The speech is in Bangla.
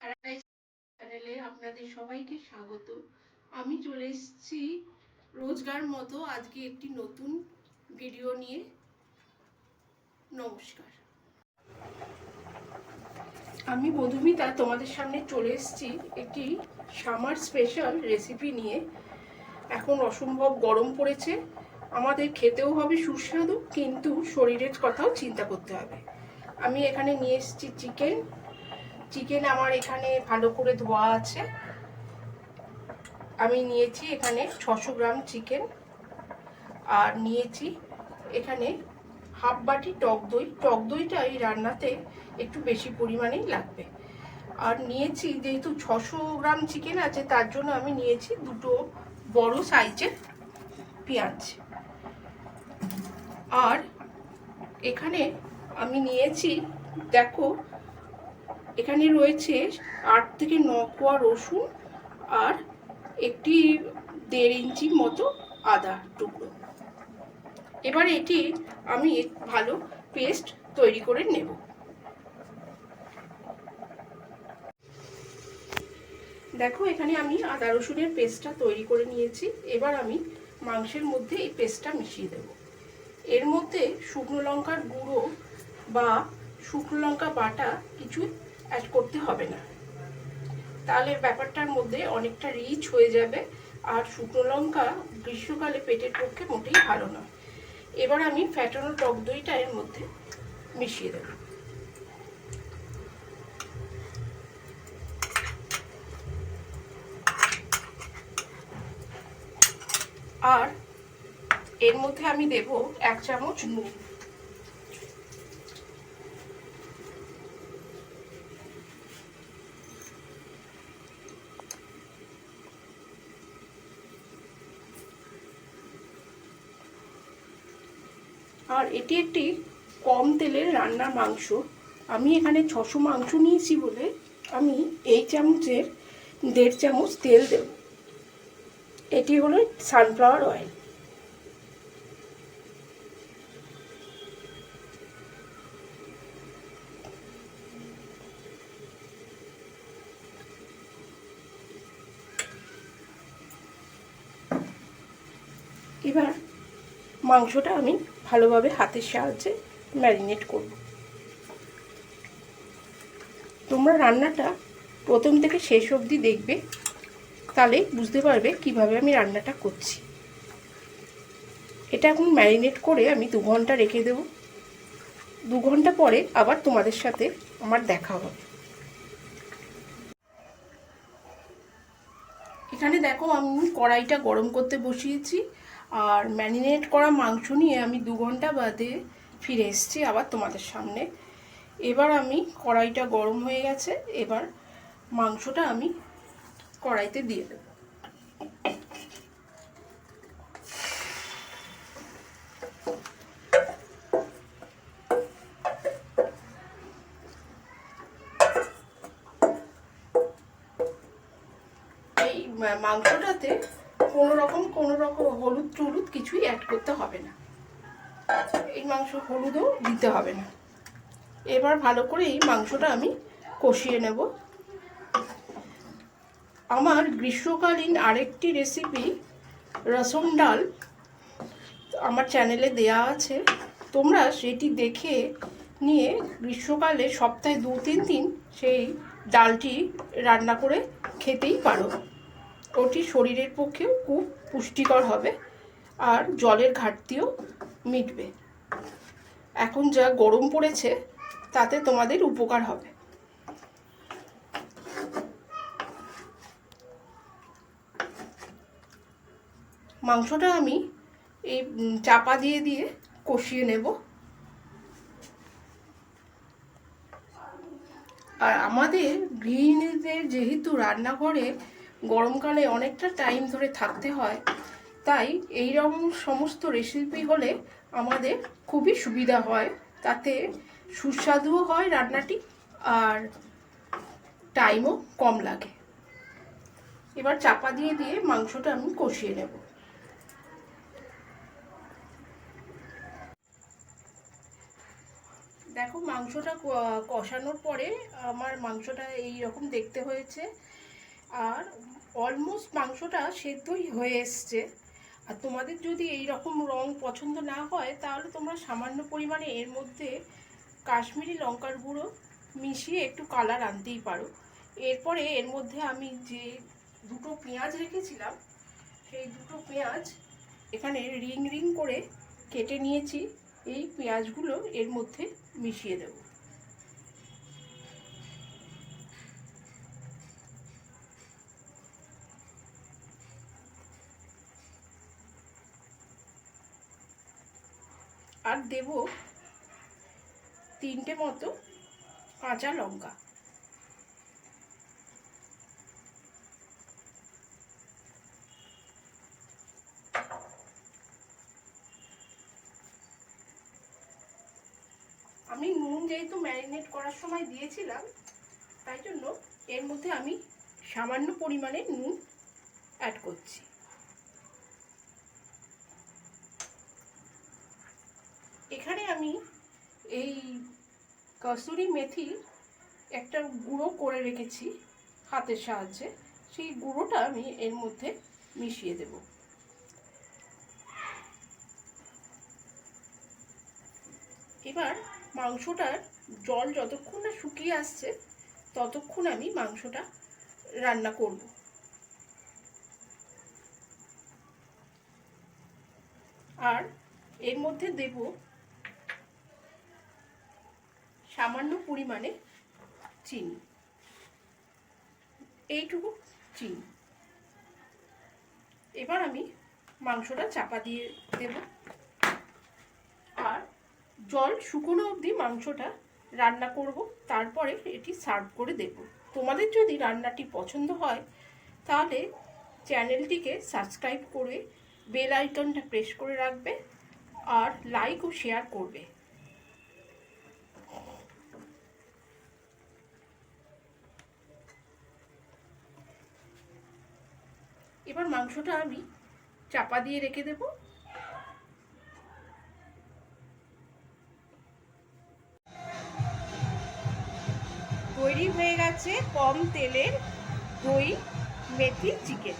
প্যারাডাইস চ্যানেলে আপনাদের সবাইকে স্বাগত। আমি চলে এসেছি রোজগার মতো আজকে একটি নতুন ভিডিও নিয়ে। নমস্কার, আমি মধুমিতা তোমাদের সামনে চলে এসেছি একটি সামার স্পেশাল রেসিপি নিয়ে। এখন অসম্ভব গরম পড়েছে, আমাদের খেতেও হবে সুস্বাদু, কিন্তু শরীরের কথাও চিন্তা করতে হবে। আমি এখানে নিয়ে এসেছি চিকেন আমার এখানে ভালো করে ধোয়া আছে। আমি নিয়েছি এখানে 600 গ্রাম চিকেন, আর নিয়েছি এখানে হাফ বাটি টক দইটা এই রান্নাতে একটু বেশি পরিমাণেই লাগবে। আর নিয়েছি, যেহেতু 600 গ্রাম চিকেন আছে, তার জন্য আমি নিয়েছি দুটো বড় সাইজের পেঁয়াজ। আর এখানে আমি নিয়েছি, দেখো এখানে রয়েছে 8 থেকে 9 কোয়া রসুন আর একটি 1.5 ইঞ্চি মতো আদা টুকরো। এবার এটি আমি ভালো পেস্ট তৈরি করে নেব। দেখো এখানে আমি আদা রসুনের পেস্টটা তৈরি করে নিয়েছি। এবার আমি মাংসের মধ্যে এই পেস্টটা মিশিয়ে দেব। এর মধ্যে শুকনো লঙ্কার গুঁড়ো বা শুকনো লঙ্কা বাটা কিছু অ্যাড করতে হবে না, তাহলে ব্যাপারটার মধ্যে অনেকটা রিচ হয়ে যাবে। আর শুকনো লঙ্কা গ্রীষ্মকালে পেটের পক্ষে মোটেই ভালো নয়। এবার আমি ফ্যাটানো টক দইটা এর মধ্যে মিশিয়ে দেব। আর এর মধ্যে আমি দেব 1 চামচ নুন। আর এটি একটি কম তেলের রান্নার মাংস। আমি এখানে 600 মাংস নিয়েছি বলে আমি এই চামচের 1.5 চামচ তেল দেব। এটি হলো সানফ্লাওয়ার অয়েল। এবার মাংসটা আমি ভালোভাবে হাতের সাহায্যে ম্যারিনেট করব। তোমরা রান্নাটা প্রথম থেকে শেষ অবধি দেখবে, তাহলে বুঝতে পারবে কিভাবে আমি রান্নাটা করছি। এটা এখন ম্যারিনেট করে আমি 2 ঘন্টা রেখে দেব। 2 ঘন্টা পরে আবার তোমাদের সাথে আমার দেখা হবে। এখানে দেখো আমি কড়াইটা গরম করতে বসিয়েছি, আর ম্যারিনেট করা মাংস নিয়ে আমি 2 ঘন্টা বাদে ফিরে এসেছি আবার তোমাদের সামনে। এবার আমি কড়াইটা গরম হয়ে গেছে, এবার মাংসটা আমি কড়াইতে দিয়ে দেব। এই মাংসটাতে কোনো রকম হলুদ টলুদ কিছুই অ্যাড করতে হবে না। এই মাংস হলুদও দিতে হবে না। এবার ভালো করে এই মাংসটা আমি কষিয়ে নেব। আমার গ্রীষ্মকালীন আরেকটি রেসিপি রসম ডাল আমার চ্যানেলে দেয়া আছে, তোমরা সেটি দেখে নিয়ে গ্রীষ্মকালে সপ্তাহে 2-3 দিন সেই ডালটি রান্না করে খেতেই পারো। ওটি শরীরের পক্ষেও খুব পুষ্টিকর হবে, আর জলের ঘাটতিও মিটবে। এখন যা গরম পড়েছে তাতে তোমাদের উপকার হবে। মাংসটা আমি এই চাপা দিয়ে দিয়ে কষিয়ে নেব। আর আমাদের গৃহিণীদের যেহেতু রান্নাঘরে গরমকালে অনেকটা টাইম ধরে থাকতে হয়, তাই এই রকম সমস্ত রেসিপি হলে আমাদের খুবই সুবিধা হয়। তাতে সুস্বাদুও হয় রান্নাটি, আর টাইমও কম লাগে। এবার চাপা দিয়ে দিয়ে মাংসটা আমি কষিয়ে নেব। দেখো মাংসটা কষানোর পরে আমার মাংসটা এই রকম দেখতে হয়েছে, আর অলমোস্ট মাংসটা সেদ্ধই হয়ে এসছে। আর তোমাদের যদি এই রকম রং পছন্দ না হয় তাহলে তোমরা সামান্য পরিমাণে এর মধ্যে কাশ্মীরি লঙ্কার গুঁড়ো মিশিয়ে একটু কালার আনতেই পারো। এরপরে এর মধ্যে আমি যে দুটো পেঁয়াজ রেখেছিলাম সেই দুটো পেঁয়াজ এখানে রিং রিং করে কেটে নিয়েছি, এই পেঁয়াজগুলো এর মধ্যে মিশিয়ে দেব। আর দেব 3টে মতো কাঁচা লঙ্কা। আমি নুন যেহেতু ম্যারিনেট করার সময় দিয়েছিলাম, তাই জন্য এর মধ্যে আমি সামান্য পরিমাণে নুন অ্যাড করছি। এখানে আমি এই কসুরি মেথি একটা গুঁড়ো করে রেখেছি হাতের সাহায্যে, সেই গুঁড়োটা আমি এর মধ্যে মিশিয়ে দেব। এবার মাংসটার জল যতক্ষণ না শুকিয়ে আসছে ততক্ষণ আমি মাংসটা রান্না করব। আর এর মধ্যে দেব সামান্য পরিমাণে চিনি, এইটুকু চিনি। এবার আমি মাংসটা চাপা দিয়ে দেব, আর জল শুকনো অবধি মাংসটা রান্না করব, তারপরে এটি সার্ভ করে দেব। তোমাদের যদি রান্নাটি পছন্দ হয় তাহলে চ্যানেলটিকে সাবস্ক্রাইব করে বেল আইকনটা প্রেস করে রাখবে, আর লাইক ও শেয়ার করবে। এবার মাংসটা আমি চাপা দিয়ে রেখে দেব। তৈরি হয়ে গেছে কম তেলের দই মেথি চিকেন।